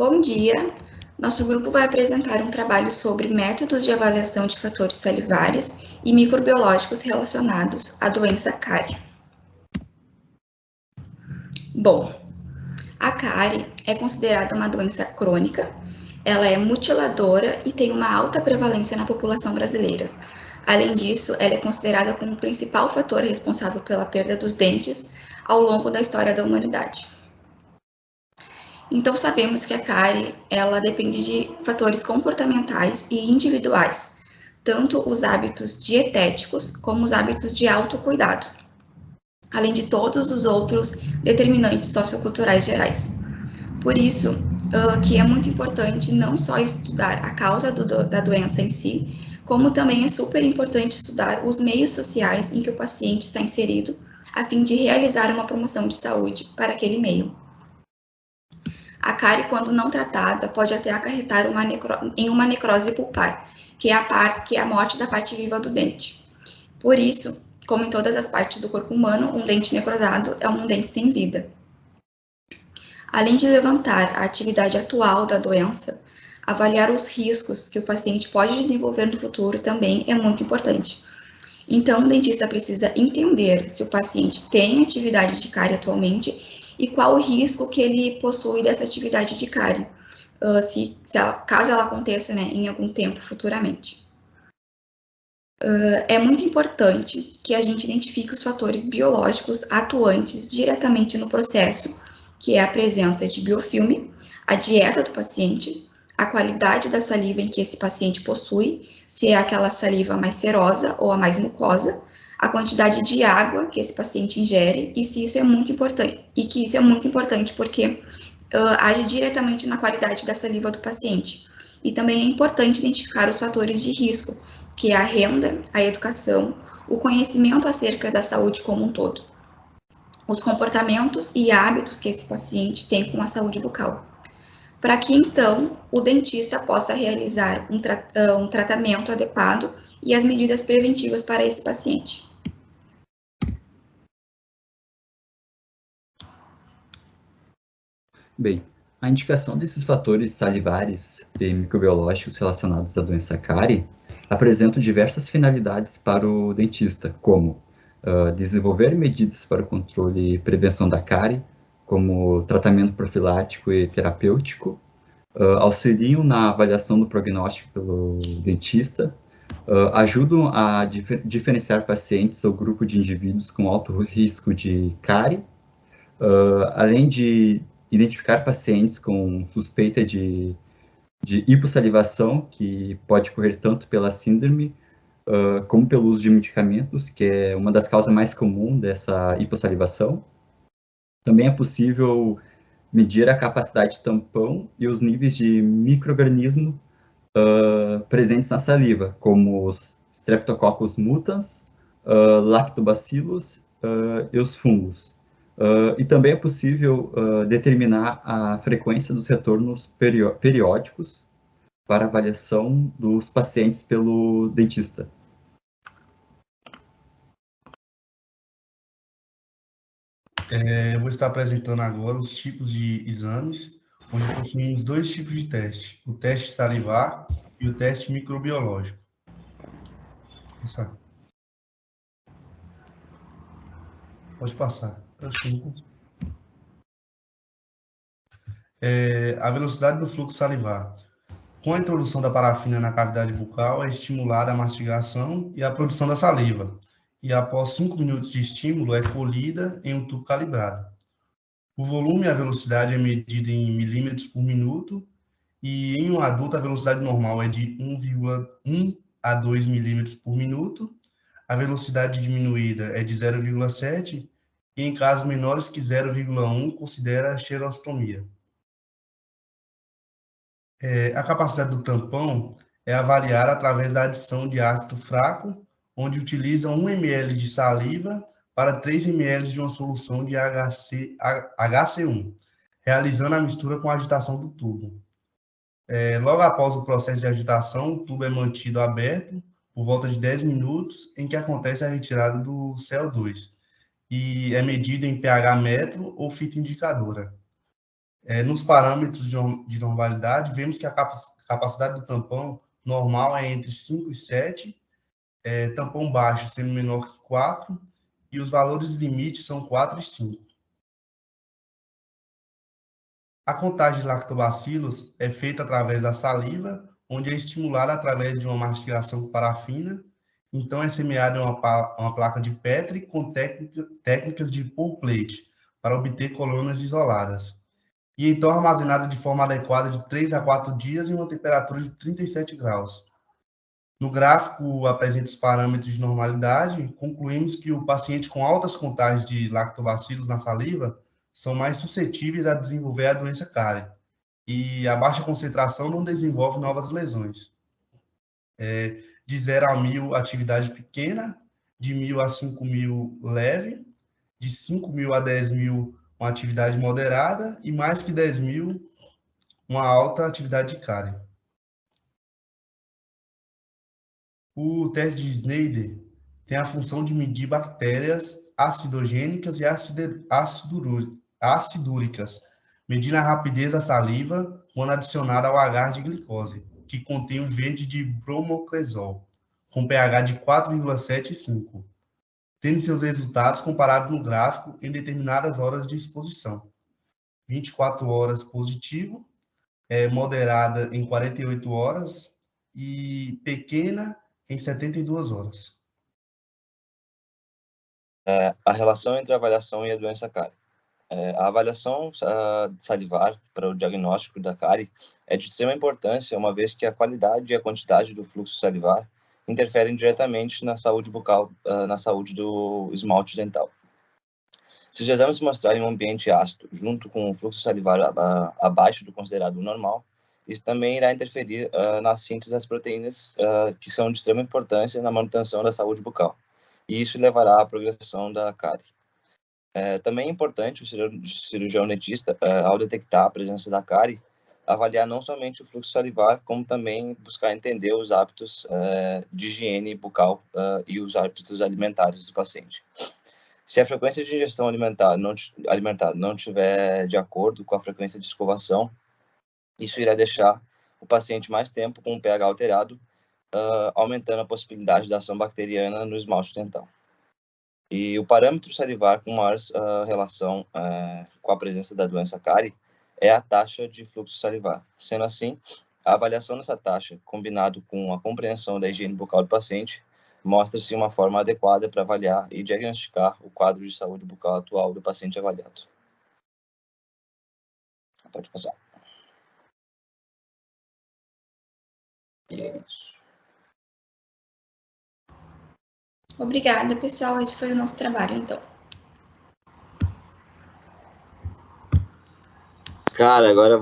Bom dia! Nosso grupo vai apresentar um trabalho sobre métodos de avaliação de fatores salivares e microbiológicos relacionados à doença cárie. Bom, a cárie é considerada uma doença crônica, ela é mutiladora e tem uma alta prevalência na população brasileira. Além disso, ela é considerada como o principal fator responsável pela perda dos dentes ao longo da história da humanidade. Então, sabemos que a cárie, ela depende de fatores comportamentais e individuais, tanto os hábitos dietéticos como os hábitos de autocuidado, além de todos os outros determinantes socioculturais gerais. Por isso, que é muito importante não só estudar a causa da doença em si, como também é super importante estudar os meios sociais em que o paciente está inserido, a fim de realizar uma promoção de saúde para aquele meio. A cárie, quando não tratada, pode até acarretar em uma necrose pulpar, que é a morte da parte viva do dente. Por isso, como em todas as partes do corpo humano, um dente necrosado é um dente sem vida. Além de levantar a atividade atual da doença, avaliar os riscos que o paciente pode desenvolver no futuro também é muito importante. Então, o dentista precisa entender se o paciente tem atividade de cárie atualmente e qual o risco que ele possui dessa atividade de cárie, caso ela aconteça, né, em algum tempo futuramente. É muito importante que a gente identifique os fatores biológicos atuantes diretamente no processo, que é a presença de biofilme, a dieta do paciente, a qualidade da saliva em que esse paciente possui, se é aquela saliva mais serosa ou a mais mucosa, a quantidade de água que esse paciente ingere e se isso é muito importante, e que isso é muito importante porque age diretamente na qualidade da saliva do paciente. E também é importante identificar os fatores de risco, que é a renda, a educação, o conhecimento acerca da saúde como um todo, os comportamentos e hábitos que esse paciente tem com a saúde bucal, para que então o dentista possa realizar um tratamento adequado e as medidas preventivas para esse paciente. Bem, a indicação desses fatores salivares e microbiológicos relacionados à doença cárie apresentam diversas finalidades para o dentista, como desenvolver medidas para o controle e prevenção da cárie, como tratamento profilático e terapêutico, auxiliam na avaliação do prognóstico pelo dentista, ajudam a diferenciar pacientes ou grupo de indivíduos com alto risco de cárie, além de identificar pacientes com suspeita de hipossalivação, que pode ocorrer tanto pela síndrome como pelo uso de medicamentos, que é uma das causas mais comuns dessa hipossalivação. Também é possível medir a capacidade de tampão e os níveis de micro-organismo presentes na saliva, como os Streptococcus mutans, Lactobacillus e os fungos. E também é possível determinar a frequência dos retornos periódicos para avaliação dos pacientes pelo dentista. Eu vou estar apresentando agora os tipos de exames, onde possuímos dois tipos de teste, o teste salivar e o teste microbiológico. Pode passar. A velocidade do fluxo salivar. Com a introdução da parafina na cavidade bucal, é estimulada a mastigação e a produção da saliva, e após 5 minutos de estímulo, é colhida em um tubo calibrado. O volume e a velocidade é medida em milímetros por minuto, e em um adulto a velocidade normal é de 1,1 a 2 milímetros por minuto, a velocidade diminuída é de 0,7, e em casos menores que 0,1 considera xerostomia. A capacidade do tampão é avaliada através da adição de ácido fraco, onde utilizam 1 ml de saliva para 3 ml de uma solução de HC1, realizando a mistura com a agitação do tubo. Logo após o processo de agitação, o tubo é mantido aberto por volta de 10 minutos, em que acontece a retirada do CO2, e é medido em pH metro ou fita indicadora. Nos parâmetros de normalidade, vemos que a capacidade do tampão normal é entre 5 e 7, tampão baixo sendo menor que 4, e os valores limites são 4 e 5. A contagem de lactobacilos é feita através da saliva, onde é estimulada através de uma mastigação com parafina. Então, é semeada uma placa de Petri com técnicas de pull plate, para obter colônias isoladas. E então armazenada de forma adequada de 3 a 4 dias em uma temperatura de 37 graus. No gráfico apresenta os parâmetros de normalidade. Concluímos que o paciente com altas contagens de lactobacilos na saliva são mais suscetíveis a desenvolver a doença cárie. E a baixa concentração não desenvolve novas lesões. De 0 a 1.000, atividade pequena, de 1.000 a 5.000, leve, de 5.000 a 10.000, uma atividade moderada, e mais que 10.000, uma alta atividade de cárie. O teste de Sneijder tem a função de medir bactérias acidogênicas e acidúricas, medindo a rapidez da saliva quando adicionada ao agar de glicose, que contém o verde de bromocresol, com pH de 4,7 e 5, tendo seus resultados comparados no gráfico em determinadas horas de exposição. 24 horas positivo, moderada em 48 horas e pequena em 72 horas. A relação entre a avaliação e a doença cárie. A avaliação salivar para o diagnóstico da cárie é de extrema importância, uma vez que a qualidade e a quantidade do fluxo salivar interferem diretamente na saúde bucal, na saúde do esmalte dental. Se os exames se mostrarem um ambiente ácido, junto com o fluxo salivar abaixo do considerado normal, isso também irá interferir na síntese das proteínas que são de extrema importância na manutenção da saúde bucal, e isso levará à progressão da cárie. Também é importante o cirurgião dentista, ao detectar a presença da cárie, avaliar não somente o fluxo salivar, como também buscar entender os hábitos de higiene bucal e os hábitos alimentares do paciente. Se a frequência de ingestão alimentar não estiver de acordo com a frequência de escovação, isso irá deixar o paciente mais tempo com o pH alterado, aumentando a possibilidade da ação bacteriana no esmalte dental. E o parâmetro salivar com maior relação com a presença da doença cárie é a taxa de fluxo salivar. Sendo assim, a avaliação dessa taxa, combinado com a compreensão da higiene bucal do paciente, mostra-se uma forma adequada para avaliar e diagnosticar o quadro de saúde bucal atual do paciente avaliado. Pode passar. E é isso. Obrigada, pessoal. Esse foi o nosso trabalho, então. Cara, agora